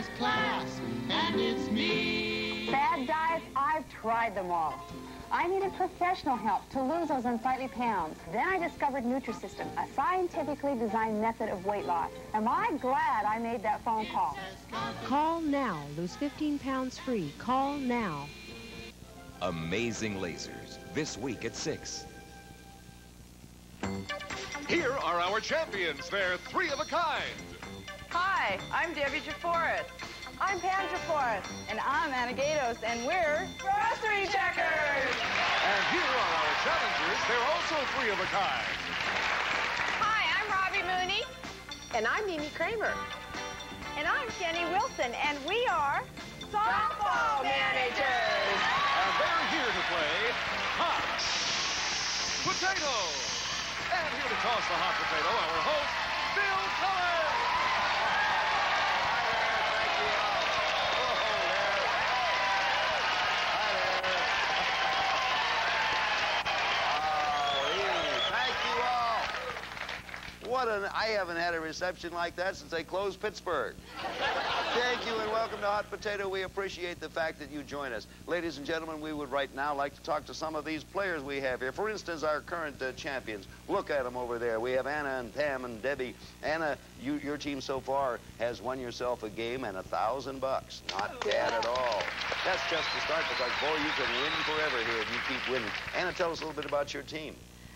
first class, and it's me. Bad diets, I've tried them all. I needed professional help to lose those unsightly pounds. Then I discovered Nutrisystem, a scientifically designed method of weight loss. Am I glad I made that phone call? Call now. Lose 15 pounds free. Call now. Amazing Lasers, this week at 6. Here are our champions. They're three of a kind. Hi, I'm Debbie Jaforis. I'm Pam Jaforis. And I'm Anna Gatos, and we're Grocery Checkers. And here are our challengers. They're also three of a kind. Hi, I'm Robbie Mooney. And I'm Mimi Kramer. And I'm Jenny Wilson, and we are Softball Managers. And they're here to play Hot Potato. And here to toss the hot potato, our host, Bill Cullen. I haven't had a reception like that since they closed Pittsburgh. Thank you and welcome to Hot Potato. We appreciate the fact that you join us. Ladies and gentlemen, we would right now like to talk to some of these players we have here. For instance, our current champions. Look at them over there. We have Anna and Pam and Debbie. Anna, your team so far has won yourself a game and $1,000. Not bad at all. That's just the start because, boy, you can win forever here if you keep winning. Anna, tell us a little bit about your team.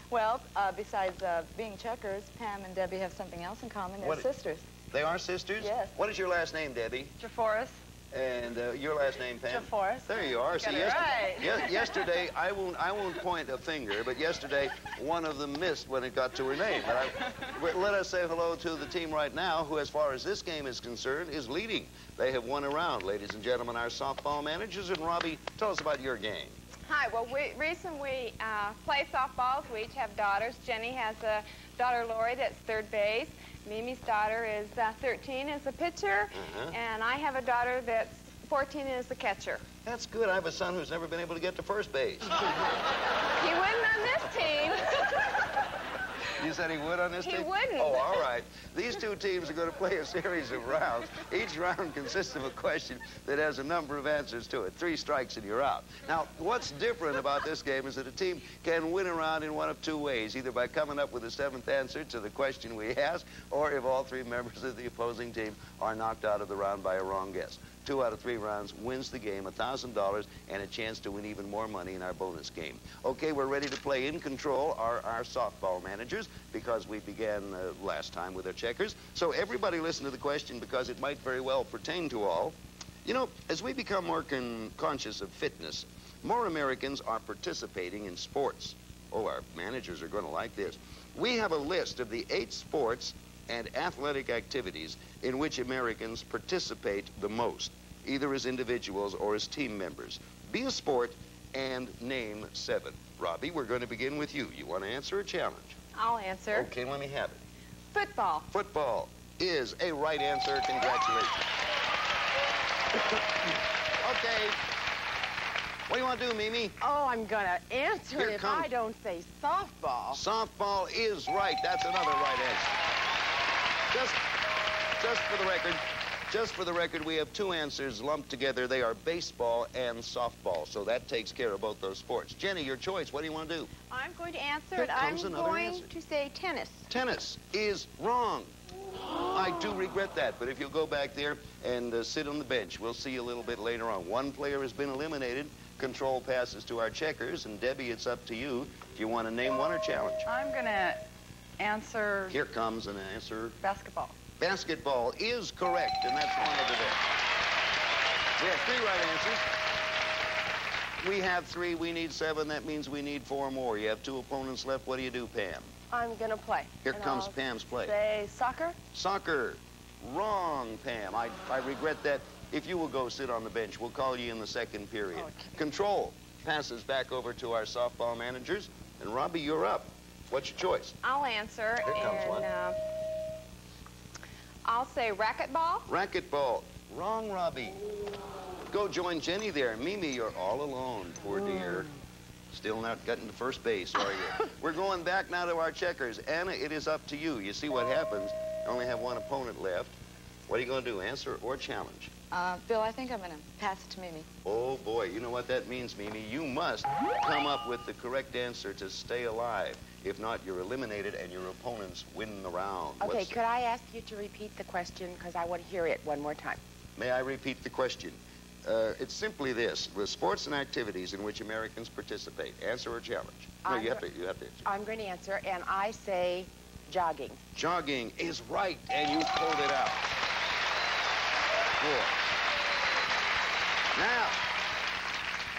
Well, besides being checkers, Pam and Debbie have something else in common. They're sisters. They are sisters? Yes. What is your last name, Debbie? Jaforis. And your last name, Pam? Jaforis. There you are. See, yesterday, I won't point a finger, but yesterday one of them missed when it got to her name. But let us say hello to the team right now, who, as far as this game is concerned, is leading. They have won a round, ladies and gentlemen, our softball managers. And Robbie, tell us about your game. Hi, well, we recently play softballs. We each have daughters. Jenny has a daughter, Lori, that's third base. Mimi's daughter is 13, is a pitcher. And I have a daughter that's 14 and is the catcher. That's good. I have a son who's never been able to get to first base. He wouldn't on this team. You said he would on this team? He wouldn't. Oh, all right. These two teams are going to play a series of rounds. Each round consists of a question that has a number of answers to it. 3 strikes and you're out. Now, what's different about this game is that a team can win a round in one of 2 ways, either by coming up with a 7th answer to the question we ask, or if all 3 members of the opposing team are knocked out of the round by a wrong guess. 2 out of 3 rounds wins the game, $1,000, and a chance to win even more money in our bonus game. Okay, we're ready to play. In control are our softball managers, because we began last time with our checkers. So everybody listen to the question, because it might very well pertain to all. You know, as we become more conscious of fitness, more Americans are participating in sports. Oh, our managers are going to like this. We have a list of the 8 sports and athletic activities in which Americans participate the most, either as individuals or as team members. Be a sport and name 7. Robbie, we're going to begin with you. You want to answer a challenge? I'll answer. Okay, let me have it. Football. Football is a right answer. Congratulations. Okay. What do you want to do, Mimi? Oh, I'm going to answer Here it if comes. I don't say softball. Softball is right. That's another right answer. Just for the record, we have 2 answers lumped together. They are baseball and softball, so that takes care of both those sports. Jenny, your choice. What do you want to do? I'm going to answer Here it. I'm comes another going answer. to say tennis. Tennis is wrong. I do regret that, but if you'll go back there and sit on the bench, we'll see you a little bit later on. 1 player has been eliminated. Control passes to our checkers, and Debbie, it's up to you if you want to name one or challenge. I'm going to answer... Here comes an answer. Basketball. Basketball is correct, and that's one over there. We have 3 right answers. We have 3. We need 7. That means we need 4 more. You have 2 opponents left. What do you do, Pam? I'm going to play. Here comes Pam's play. Say soccer. Soccer. Wrong, Pam. I regret that. If you will go sit on the bench, we'll call you in the 2nd period. Okay. Control passes back over to our softball managers. And Robbie, you're up. What's your choice? I'll answer. Here comes one. I'll say racquetball. Racquetball. Wrong, Robbie. Go join Jenny there. Mimi, you're all alone, poor dear. Still not gotten to first base, are you? We're going back now to our checkers. Anna, it is up to you. You see what happens. I only have 1 opponent left. What are you going to do, answer or challenge? Bill, I think I'm going to pass it to Mimi. Oh, boy, you know what that means, Mimi. You must come up with the correct answer to stay alive. If not, you're eliminated and your opponents win the round. Okay, could I ask you to repeat the question because I want to hear it one more time? May I repeat the question? It's simply this. With sports and activities in which Americans participate, answer or challenge? No, you have to answer. I'm going to answer, and I say jogging. Jogging is right, and you pulled it out. Good. Now,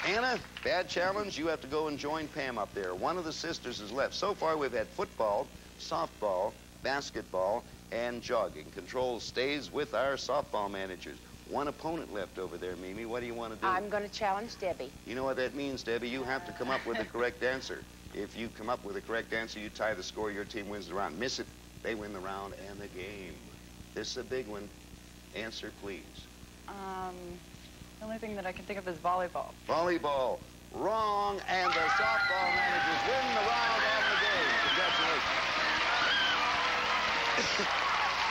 Anna, bad challenge. You have to go and join Pam up there. One of the sisters is left. So far, we've had football, softball, basketball, and jogging. Control stays with our softball managers. One opponent left over there, Mimi. What do you want to do? I'm going to challenge Debbie. You know what that means, Debbie? You have to come up with the correct answer. If you come up with the correct answer, you tie the score, your team wins the round. Miss it, they win the round and the game. This is a big one. Answer, please. The only thing that I can think of is volleyball. Volleyball. Wrong, and the softball managers win the round and the game. Congratulations.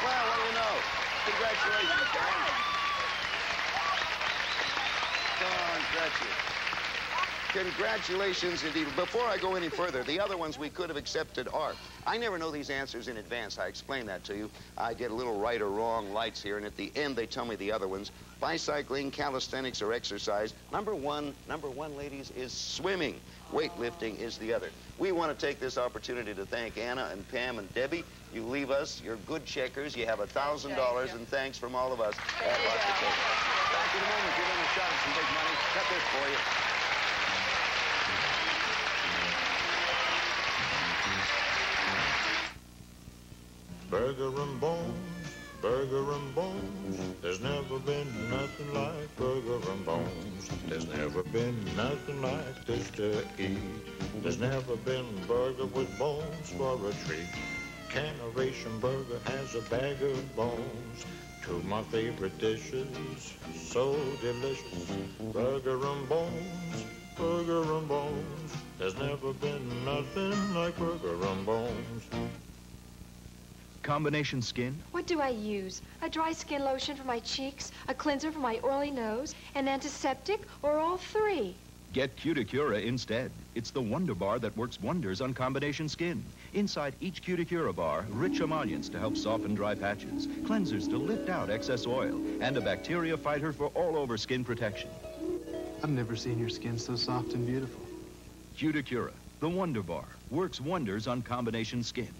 Well, what do you know? Congratulations, guys. Congratulations indeed. Before I go any further, the other ones we could have accepted are, I never know these answers in advance. I explain that to you. I get a little right or wrong lights here, and at the end they tell me the other ones. Bicycling, calisthenics, or exercise. Number one, ladies, is swimming. Weightlifting is the other. We want to take this opportunity to thank Anna and Pam and Debbie. You leave us. You're good checkers. You have $1,000, and thanks from all of us at Lots of Cake. Back in a moment, give them a shot at some big money. Got this for you. Burger and bones, there's never been nothing like burger and bones. There's never been nothing like this to eat. There's never been burger with bones for a treat. Canneration Burger has a bag of bones. Two of my favorite dishes, so delicious. Burger and bones, burger and bones. There's never been nothing like burger and bones. Combination skin? What do I use? A dry skin lotion for my cheeks, a cleanser for my oily nose, an antiseptic, or all three? Get Cuticura instead. It's the Wonder Bar that works wonders on combination skin. Inside each Cuticura bar, rich emollients to help soften dry patches, cleansers to lift out excess oil, and a bacteria fighter for all-over skin protection. I've never seen your skin so soft and beautiful. Cuticura, the Wonder Bar, works wonders on combination skin.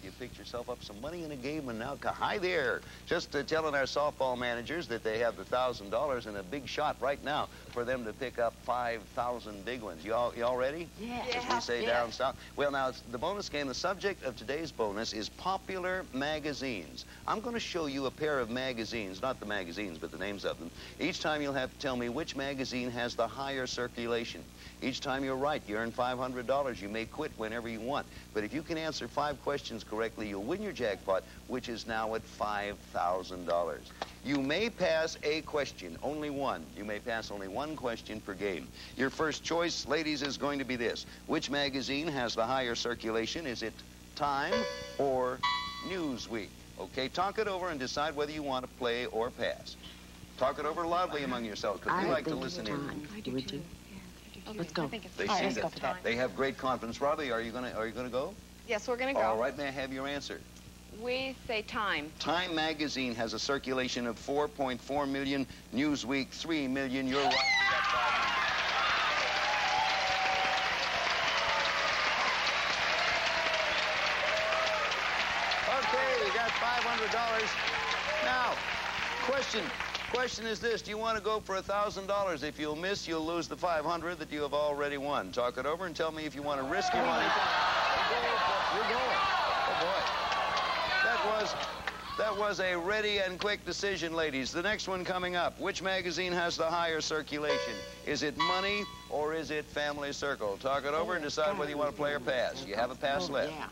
You picked yourself up some money in a game, and now, hi there. Just telling our softball managers that they have the $1,000 and a big shot right now for them to pick up 5,000 big ones. You all ready? Yes. As we say down south. Well, now, it's the bonus game. The subject of today's bonus is popular magazines. I'm going to show you a pair of magazines, not the magazines, but the names of them. Each time you'll have to tell me which magazine has the higher circulation. Each time you're right, you earn $500. You may quit whenever you want. But if you can answer 5 questions correctly, you'll win your jackpot, which is now at $5,000. You may pass a question, only one. You may pass only one question per game. Your first choice, ladies, is going to be this. Which magazine has the higher circulation? Is it Time or Newsweek? Okay, talk it over and decide whether you want to play or pass. Talk it over loudly among yourselves, because we like to listen in. I do too. Let's go. They seem that they have great confidence. Robbie, are you gonna go? Yes, we're going to go. All right, may I have your answer? We say Time. Time magazine has a circulation of 4.4 million. Newsweek, 3 million. You're right. You got 500. Okay, you got $500. Now, question is this. Do you want to go for $1,000? If you'll miss, you'll lose the 500 that you have already won. Talk it over and tell me if you want to risk your money. You're going. Oh, boy. That was a ready and quick decision, ladies. The next one coming up. Which magazine has the higher circulation? Is it Money or is it Family Circle? Talk it over and decide whether you want to play or pass. You have a pass left. Yeah.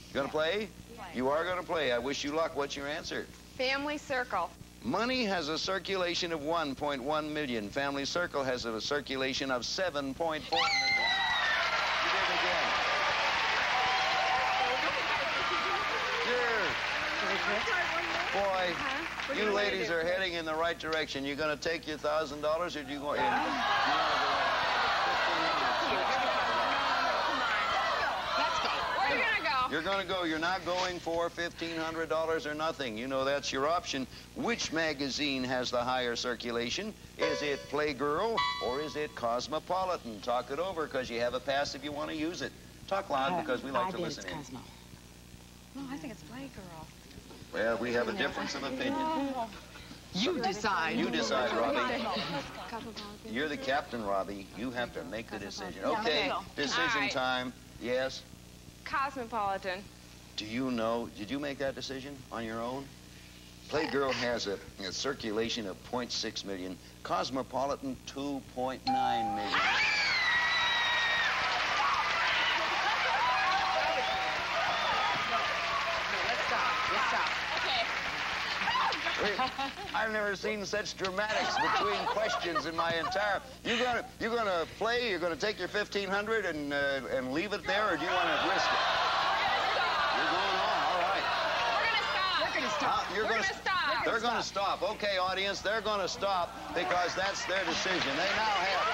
You going to play? You are going to play. I wish you luck. What's your answer? Family Circle. Money has a circulation of 1.1 million. Family Circle has a circulation of 7.4 million. You did it again. Boy, you ladies are heading in the right direction. You going to take your $1,000 or do you go in? Where are you going to go? You're going to go. You're not going for $1,500 or nothing. You know that's your option. Which magazine has the higher circulation? Is it Playgirl or is it Cosmopolitan? Talk it over because you have a pass if you want to use it. Talk loud because we like to listen in. Cosmo. No, I think it's Playgirl. Well, we have a difference of opinion. You decide. You decide, Robbie. You're the captain, Robbie. You have to make the decision. Okay, decision time. Yes? Cosmopolitan. Do you know, did you make that decision on your own? Playgirl has a circulation of 0.6 million. Cosmopolitan, 2.9 million. I've never seen such dramatics between questions in my entire. You're gonna play. You're gonna take your $1,500 and leave it there, or do you want to risk it? You're going on. All right. We're gonna stop. We're gonna stop. You're We're gonna stop. They're gonna stop. Okay, audience, they're gonna stop because that's their decision. They now have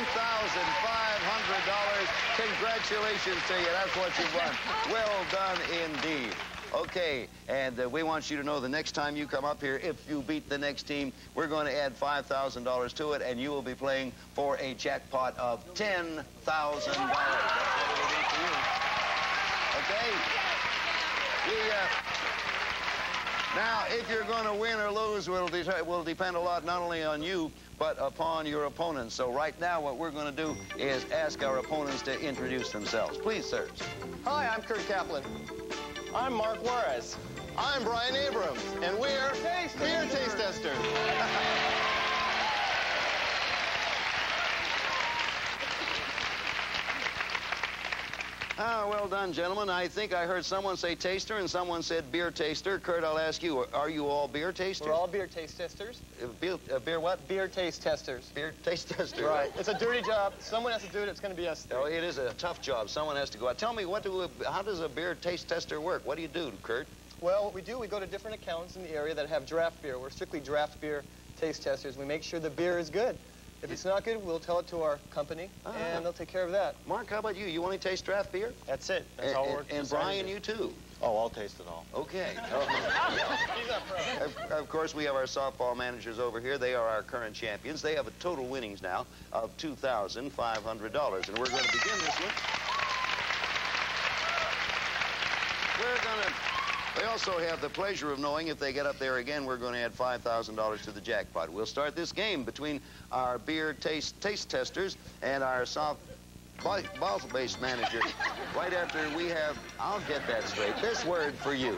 $1,500. Congratulations to you. That's what you've won. Well done indeed. Okay, and we want you to know the next time you come up here, if you beat the next team, we're going to add $5,000 to it, and you will be playing for a jackpot of $10,000. That's what it will be for you. Okay? Now, if you're going to win or lose, will depend a lot not only on you, but upon your opponents. So right now, what we're going to do is ask our opponents to introduce themselves. Please, sirs. Hi, I'm Kurt Kaplan. I'm Mark Juarez. I'm Brian Abrams, and we're Beer Taste Testers. Ah, well done, gentlemen. I think I heard someone say taster and someone said beer taster. Kurt, I'll ask you, are you all beer tasters? We're all beer taste testers. Beer what? Beer taste testers. Beer taste tester. Right. It's a dirty job. Someone has to do it. It's going to be us. Oh, it is a tough job. Someone has to go out. Tell me, how does a beer taste tester work? What do you do, Kurt? Well, what we do, we go to different accounts in the area that have draft beer. We're strictly draft beer taste testers. We make sure the beer is good. If it's not good, we'll tell it to our company, and they'll take care of that. Mark, how about you? You only taste draft beer? That's it. That's all we're And Brian, you too? Oh, I'll taste it all. Okay. He's not pro. Of course, we have our softball managers over here. They are our current champions. They have a total winnings now of $2,500. And we're going to begin this one. We also have the pleasure of knowing if they get up there again, we're going to add $5,000 to the jackpot. We'll start this game between our beer taste testers and our softball-based manager right after we have, I'll get that straight, this word for you.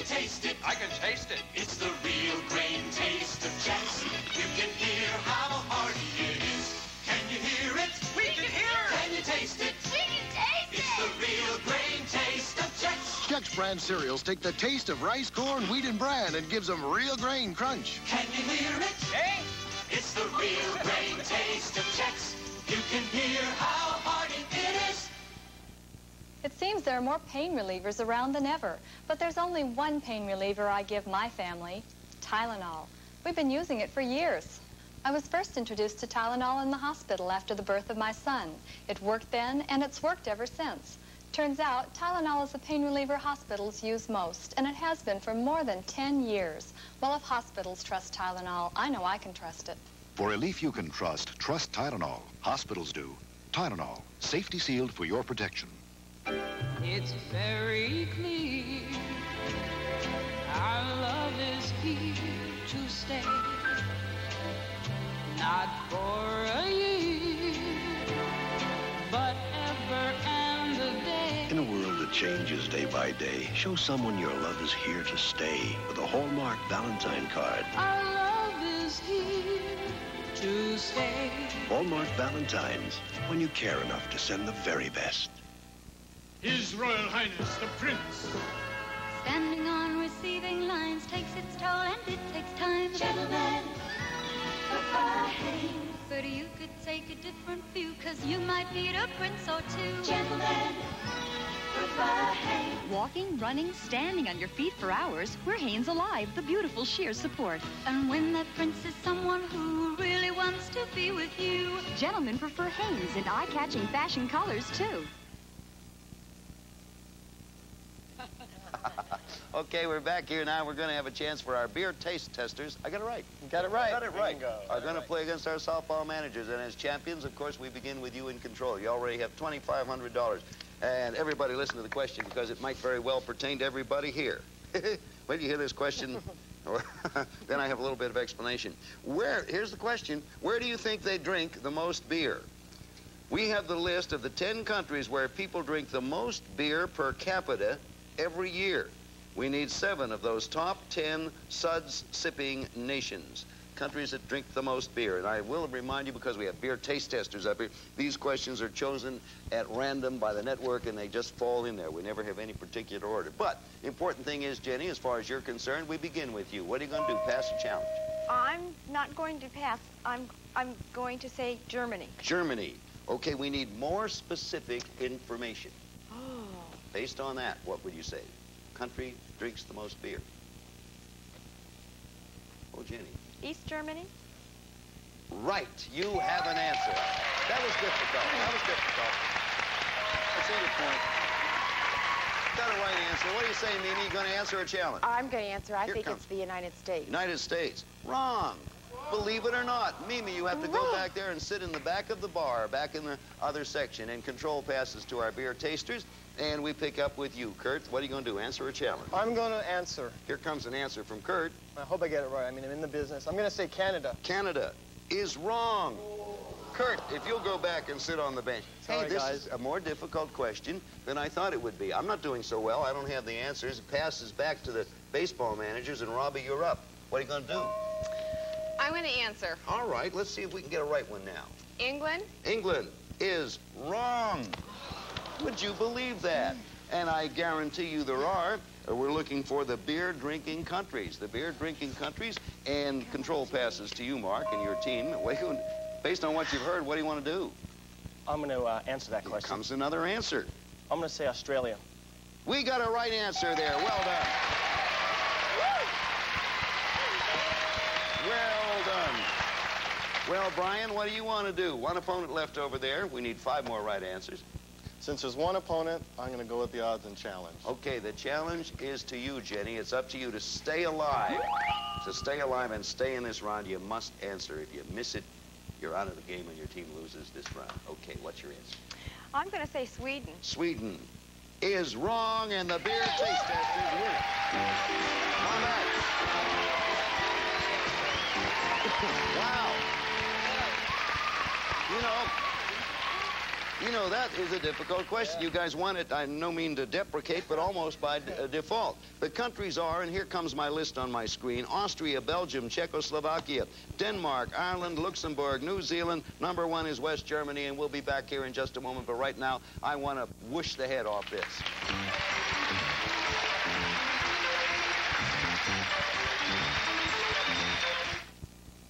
Taste it. I can taste it. It's the real grain taste of Jets. You can hear how hearty it is. Can you hear it? We can hear it. Can you taste it? We can taste It's the real grain taste of Jets. Jets brand cereals take the taste of rice, corn, wheat, and bran and gives them real grain crunch. Can you hear it? Hey. It's the real grain taste of Jets. You can hear how hearty it is. It seems there are more pain relievers around than ever, but there's only one pain reliever I give my family, Tylenol. We've been using it for years. I was first introduced to Tylenol in the hospital after the birth of my son. It worked then, and it's worked ever since. Turns out, Tylenol is the pain reliever hospitals use most, and it has been for more than 10 years. Well, if hospitals trust Tylenol, I know I can trust it. For relief you can trust Tylenol. Hospitals do. Tylenol, safety sealed for your protection. It's very clear our love is here to stay, not for a year, but ever and a day. In a world that changes day by day, show someone your love is here to stay with a Hallmark Valentine card. Our love is here to stay. Hallmark Valentines, when you care enough to send the very best. His Royal Highness, the Prince. Standing on receiving line. take a different view, 'cause you might meet a prince or two. Gentlemen, goodbye, Hanes. Walking, running, standing on your feet for hours, we're Hanes Alive, the beautiful sheer support. And when that prince is someone who really wants to be with you. Gentlemen prefer Hanes in eye-catching fashion colors, too. Okay, we're back here now. We're going to have a chance for our beer taste testers. I got it right. You got it right. Got it right. Bingo. Are going to play against our softball managers. And as champions, of course, we begin with you in control. You already have $2,500. And everybody listen to the question because it might very well pertain to everybody here. When you hear this question, then I have a little bit of explanation. Here's the question. Where do you think they drink the most beer? We have the list of the 10 countries where people drink the most beer per capita every year. We need 7 of those top 10 suds-sipping nations, countries that drink the most beer. And I will remind you, because we have beer taste testers up here, these questions are chosen at random by the network, and they just fall in there. We never have any particular order. But the important thing is, Jenny, as far as you're concerned, we begin with you. What are you going to do? Pass a challenge? I'm not going to pass. I'm going to say Germany. Germany. Okay, we need more specific information. Oh. Based on that, what would you say? Country drinks the most beer? Oh, Jenny. East Germany? Right. You have an answer. That was difficult. That was difficult. I see your point. Got a right answer. What do you say, Mimi? You going to answer a challenge? I'm going to answer. I Here think comes. it's the United States. United States. Wrong. Believe it or not, Mimi, you have to go back there and sit in the back of the bar, back in the other section, and control passes to our beer tasters. And we pick up with you. Kurt, what are you going to do? Answer a challenge? I'm going to answer. Here comes an answer from Kurt. I hope I get it right. I mean, I'm in the business. I'm going to say Canada. Canada is wrong. Kurt, if you'll go back and sit on the bench. Sorry, hey, this guys. is a more difficult question than I thought it would be. I'm not doing so well. I don't have the answers. It passes back to the baseball managers, and Robbie, you're up. What are you going to do? I'm going to answer. All right, let's see if we can get a right one now. England? England is wrong. Would you believe that? And I guarantee you there are. We're looking for the beer-drinking countries. The beer-drinking countries, and control passes to you, Mark, and your team. Based on what you've heard, what do you want to do? I'm going to answer that question. Here comes another answer. I'm going to say Australia. We got a right answer there. Well done. Well done. Well, Brian, what do you want to do? One opponent left over there. We need 5 more right answers. Since there's one opponent, I'm going to go with the odds and challenge. Okay, the challenge is to you, Jenny. It's up to you to stay alive. To stay alive and stay in this round, you must answer. If you miss it, you're out of the game and your team loses this round. Okay, what's your answer? I'm going to say Sweden. Sweden is wrong, and the beer taste testers win. On that. Wow. You know, that is a difficult question. You guys won it, I no mean to deprecate, but almost by default. The countries are, and here comes my list on my screen, Austria, Belgium, Czechoslovakia, Denmark, Ireland, Luxembourg, New Zealand. Number 1 is West Germany, and we'll be back here in just a moment. But right now, I want to whoosh the head off this.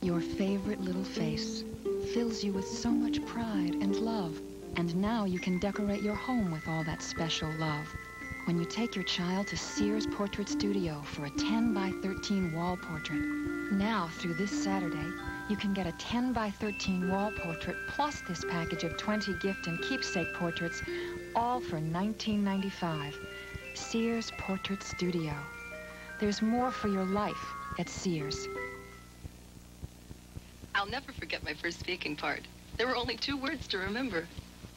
Your favorite little face fills you with so much pride and love. And now you can decorate your home with all that special love. When you take your child to Sears Portrait Studio for a 10 by 13 wall portrait. Now, through this Saturday, you can get a 10 by 13 wall portrait plus this package of 20 gift and keepsake portraits, all for $19.95. Sears Portrait Studio. There's more for your life at Sears. I'll never forget my first speaking part. There were only 2 words to remember.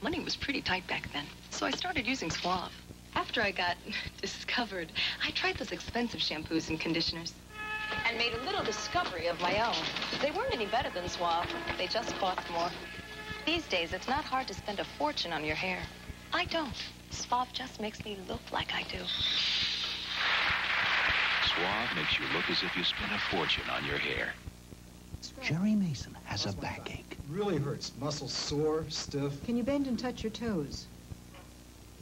Money was pretty tight back then, so I started using Suave. After I got discovered, I tried those expensive shampoos and conditioners and made a little discovery of my own. They weren't any better than Suave. They just cost more. These days, it's not hard to spend a fortune on your hair. I don't. Suave just makes me look like I do. Suave makes you look as if you spent a fortune on your hair. Jerry Mason has a backache. Really hurts. Muscles sore, stiff. Can you bend and touch your toes?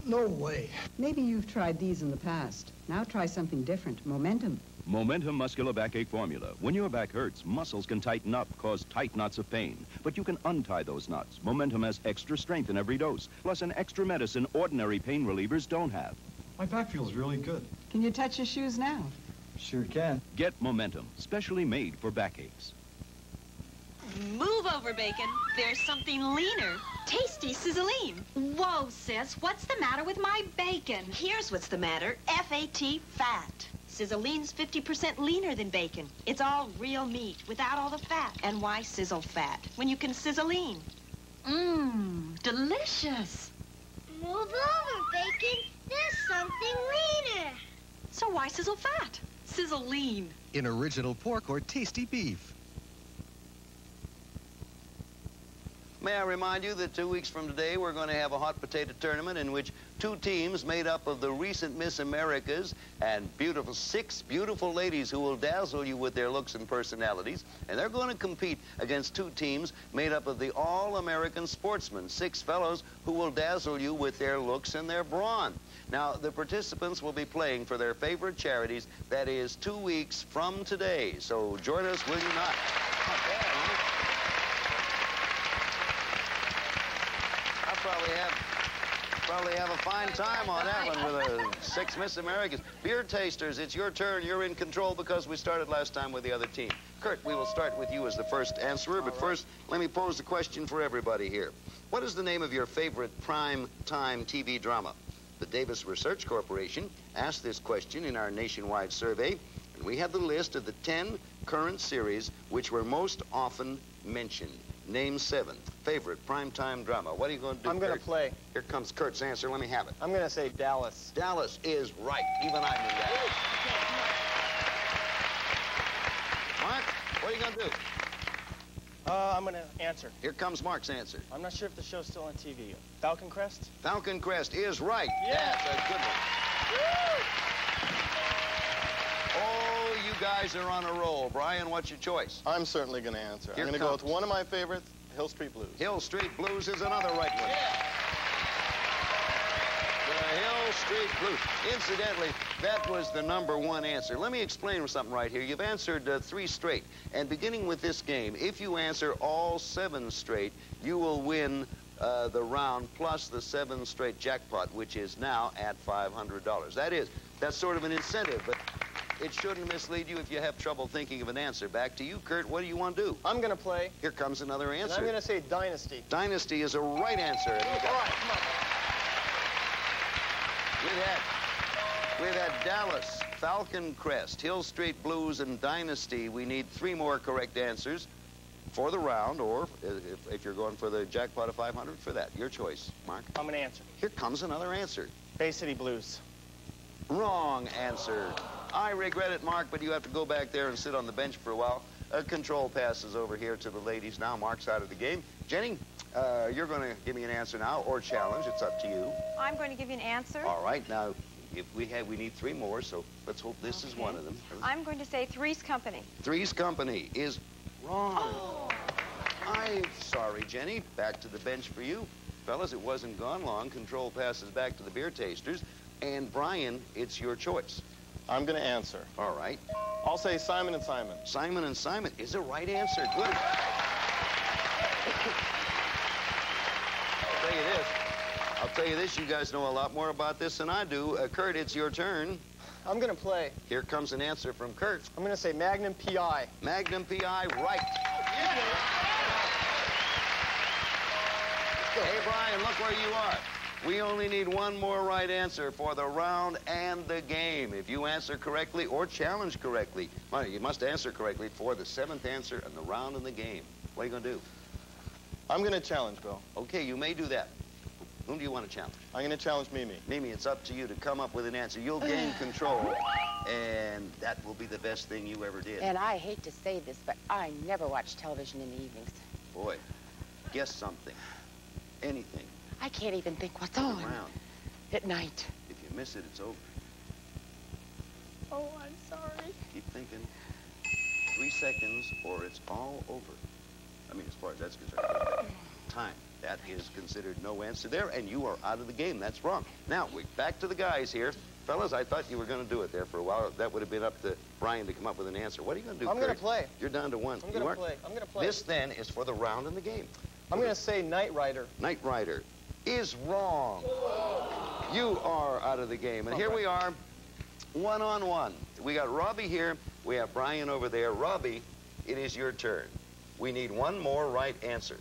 No way. Maybe you've tried these in the past. Now try something different. Momentum. Momentum Muscular Backache Formula. When your back hurts, muscles can tighten up, cause tight knots of pain. But you can untie those knots. Momentum has extra strength in every dose, plus an extra medicine ordinary pain relievers don't have. My back feels really good. Can you touch your shoes now? Sure can. Get Momentum, specially made for backaches. Move over, Bacon. There's something leaner. Tasty sizzling. Whoa, sis, what's the matter with my bacon? Here's what's the matter. F-A-T, fat. Sizzline's 50% leaner than bacon. It's all real meat without all the fat. And why sizzle fat when you can sizzline? Mmm, delicious. Move over, Bacon. There's something leaner. So why sizzle fat? Sizzle lean. In original pork or tasty beef. May I remind you that 2 weeks from today, we're going to have a hot potato tournament in which 2 teams made up of the recent Miss Americas and 6 beautiful ladies who will dazzle you with their looks and personalities. And they're going to compete against 2 teams made up of the all-American sportsmen, 6 fellows who will dazzle you with their looks and their brawn. Now, the participants will be playing for their favorite charities. That is 2 weeks from today. So join us, will you not? Not bad, huh? Probably have a fine time on that one with 6 Miss Americas. Beer tasters, it's your turn. You're in control because we started last time with the other team. Kurt, we will start with you as the first answerer, but first, let me pose the question for everybody here. What is the name of your favorite prime time TV drama? The Davis Research Corporation asked this question in our nationwide survey, and we have the list of the 10 current series which were most often mentioned. Name 7. Favorite primetime drama. What are you going to do, I'm going to play. Here comes Kurt's answer. Let me have it. I'm going to say Dallas. Dallas is right. Even I knew that. Mark, what are you going to do? I'm going to answer. Here comes Mark's answer. I'm not sure if the show's still on TV. Falcon Crest? Falcon Crest is right. Yeah. That's a good one. Oh, you guys are on a roll. Brian, what's your choice? I'm certainly going to answer. Here I'm going to go with one of my favorites, Hill Street Blues. Hill Street Blues is another right one. Yeah. The Hill Street Blues. Incidentally, that was the #1 answer. Let me explain something right here. You've answered 3 straight. And beginning with this game, if you answer all 7 straight, you will win the round plus the 7 straight jackpot, which is now at $500. That's sort of an incentive, but it shouldn't mislead you if you have trouble thinking of an answer. Back to you, Kurt. What do you want to do? I'm going to play. Here comes another answer. And I'm going to say Dynasty. Dynasty is a right answer. All right, come on. We've had Dallas, Falcon Crest, Hill Street Blues, and Dynasty. We need 3 more correct answers for the round, or if you're going for the jackpot of $500, for that. Your choice, Mark. I'm going to answer. Here comes another answer. Bay City Blues. Wrong answer. I regret it, Mark, but you have to go back there and sit on the bench for a while. Control passes over here to the ladies now. Mark's out of the game. Jenny, you're going to give me an answer now, or challenge. It's up to you. I'm going to give you an answer. All right. Now, if we need 3 more, so let's hope this is one of them. I'm going to say Three's Company. Three's Company is wrong. Oh. I'm sorry, Jenny. Back to the bench for you. Fellas, it wasn't gone long. Control passes back to the beer tasters. And Brian, it's your choice. I'm going to answer. All right. I'll say Simon and Simon. Simon and Simon is a right answer. Good. I'll tell you this, you guys know a lot more about this than I do. Kurt, it's your turn. I'm going to play. Here comes an answer from Kurt. I'm going to say Magnum P.I. Magnum P.I., right. Yeah. Hey, Brian, look where you are. We only need 1 more right answer for the round and the game. If you answer correctly or challenge correctly, well, you must answer correctly for the 7th answer and the round and the game. What are you going to do? I'm going to challenge, Bill. Okay, you may do that. Whom do you want to challenge? I'm going to challenge Mimi. Mimi, it's up to you to come up with an answer. You'll gain control, and that will be the best thing you ever did. And I hate to say this, but I never watch television in the evenings. Boy, guess something. Anything. I can't even think what's on around. At night. If you miss it, it's over. Oh, I'm sorry. Keep thinking. 3 seconds, or it's all over. I mean, as far as that's concerned. Time. That is considered no answer there, and you are out of the game. That's wrong. Now, back to the guys here. Fellas, I thought you were going to do it there for a while. That would have been up to Brian to come up with an answer. What are you going to do, I'm Kurt? going to play. You're down to one. I'm going to play. I'm going to play. This, then, is for the round in the game. I'm going to say Knight Rider. Knight Rider is wrong. You are out of the game. And here we are, one-on-one. We got Robbie here. We have Brian over there. Robbie, it is your turn. We need one more right answer,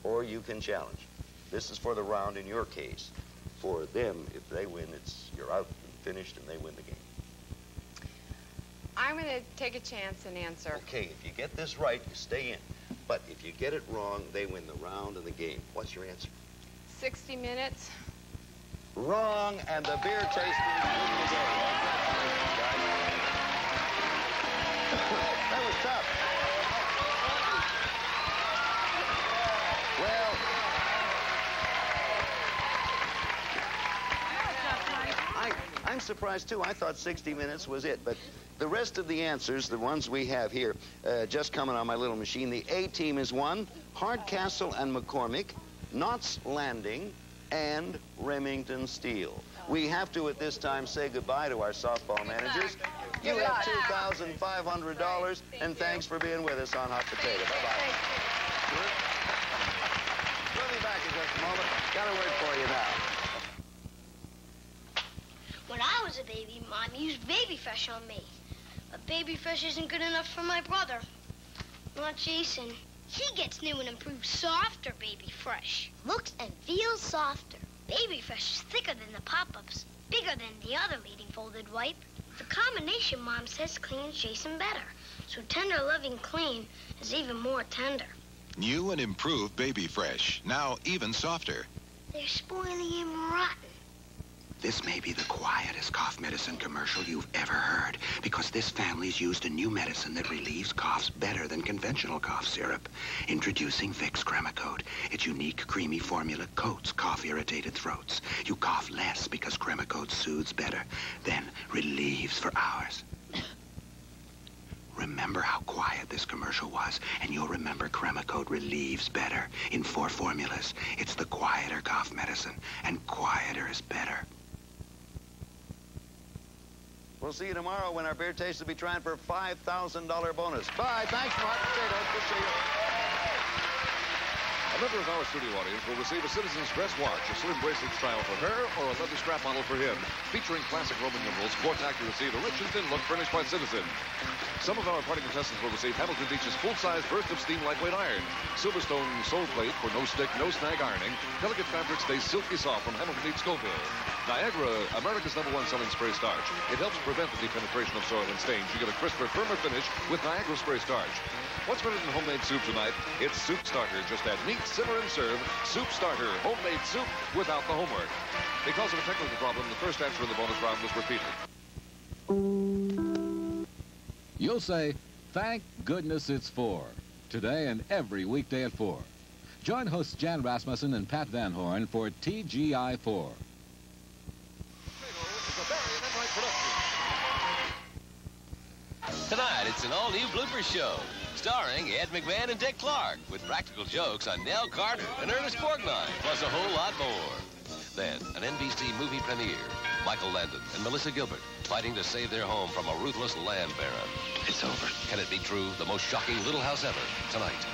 or you can challenge. This is for the round in your case. For them, if they win, you're out and finished, and they win the game. I'm going to take a chance and answer. Okay, if you get this right, you stay in. But if you get it wrong, they win the round and the game. What's your answer? 60 Minutes. Wrong, and the beer tasting win the game. Congratulations, guys. That was tough. Well, I'm surprised, too. I thought 60 Minutes was it, but the rest of the answers, the ones we have here, just coming on my little machine, the A team is one, Hardcastle and McCormick, Knott's Landing, and Remington Steel. We have to, at this time, say goodbye to our softball managers. You have $2,500, and thanks for being with us on Hot Potato. Bye-bye. We'll be back in just a moment. Got a word for you now. When I was a baby, Mom used Baby Fresh on me. But Baby Fresh isn't good enough for my brother. Not Jason. He gets new and improved softer Baby Fresh. Looks and feels softer. Baby Fresh is thicker than the pop-ups, bigger than the other leading folded wipe. The combination, Mom says, cleans Jason better. So tender, loving, clean is even more tender. New and improved Baby Fresh, now even softer. They're spoiling him rotten. This may be the quietest cough medicine commercial you've ever heard, because this family's used a new medicine that relieves coughs better than conventional cough syrup. Introducing Vicks Cremacode. Its unique, creamy formula coats cough-irritated throats. You cough less because Cremacode soothes better, then relieves for hours. Remember how quiet this commercial was, and you'll remember Cremacode relieves better in 4 formulas. It's the quieter cough medicine, and quieter is better. We'll see you tomorrow when our beer taste will be trying for a $5,000 bonus. Bye. Thanks from Hot Potatoes. Good to see you. A member of our studio audience will receive a Citizen's Dress Watch, a slim bracelet style for her, or a leather strap model for him, featuring classic Roman numerals, quartz accuracy, the rich and thin look furnished by Citizen. Some of our party contestants will receive Hamilton Beach's full-size burst of steam lightweight iron, Silverstone sole plate for no stick, no snag ironing, delicate fabric stays silky soft from Hamilton Beach Scoville. Niagara, America's #1 selling spray starch. It helps prevent the depenetration of soil and stains. You get a crisper, firmer finish with Niagara spray starch. What's better than homemade soup tonight? It's Soup Starter. Just add meat, simmer, and serve. Soup Starter, homemade soup without the homework. Because of a technical problem, the first answer in the bonus round was repeated. You'll say, thank goodness it's 4. Today and every weekday at 4. Join hosts Jan Rasmussen and Pat Van Horn for TGI 4. Tonight, it's an all-new blooper show, starring Ed McMahon and Dick Clark, with practical jokes on Nell Carter and Ernest Borgnine, plus a whole lot more. Then, an NBC movie premiere. Michael Landon and Melissa Gilbert fighting to save their home from a ruthless land baron. It's over. Can it be true? The most shocking Little House ever, tonight.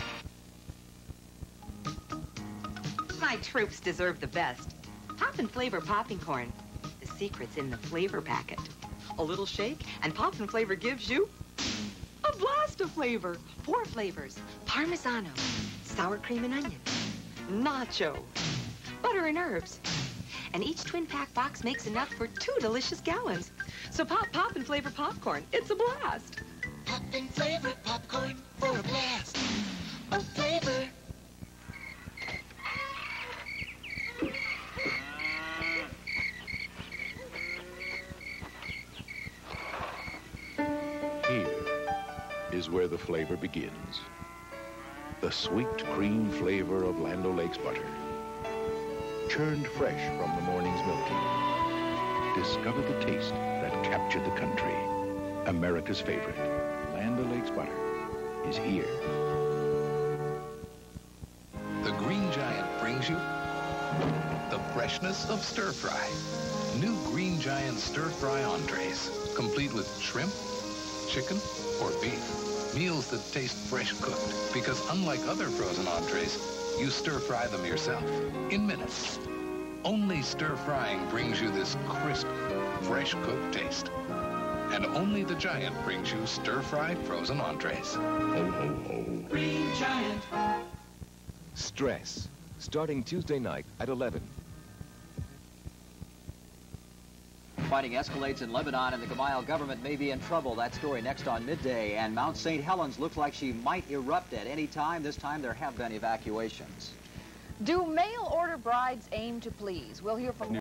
My troops deserve the best. Poppin' Flavor popping corn. The secret's in the flavor packet. A little shake, and Poppin' Flavor gives you a blast of flavor. 4 flavors: Parmesano, sour cream and onion, nacho, butter and herbs. And each twin-pack box makes enough for 2 delicious gallons. So pop Poppin' Flavor popcorn. It's a blast. Poppin' Flavor popcorn for a blast of flavor. Here is where the flavor begins. The sweet cream flavor of Land O'Lakes butter. Churned fresh from the morning's milking. Discover the taste that captured the country. America's favorite, Land O'Lakes butter, is here. The Green Giant brings you the the freshness of stir-fry. New Green Giant stir-fry entrees, complete with shrimp, chicken, or beef. Meals that taste fresh cooked, because unlike other frozen entrees, you stir-fry them yourself in minutes. Only stir-frying brings you this crisp, fresh cooked taste. And only the Giant brings you stir-fry frozen entrees. Ho, ho, ho. Green Giant. Stress, starting Tuesday night at 11. Fighting escalates in Lebanon, and the Gemayel government may be in trouble. That story next on Midday. And Mount St. Helens looks like she might erupt at any time. This time there have been evacuations. Do mail-order brides aim to please? We'll hear from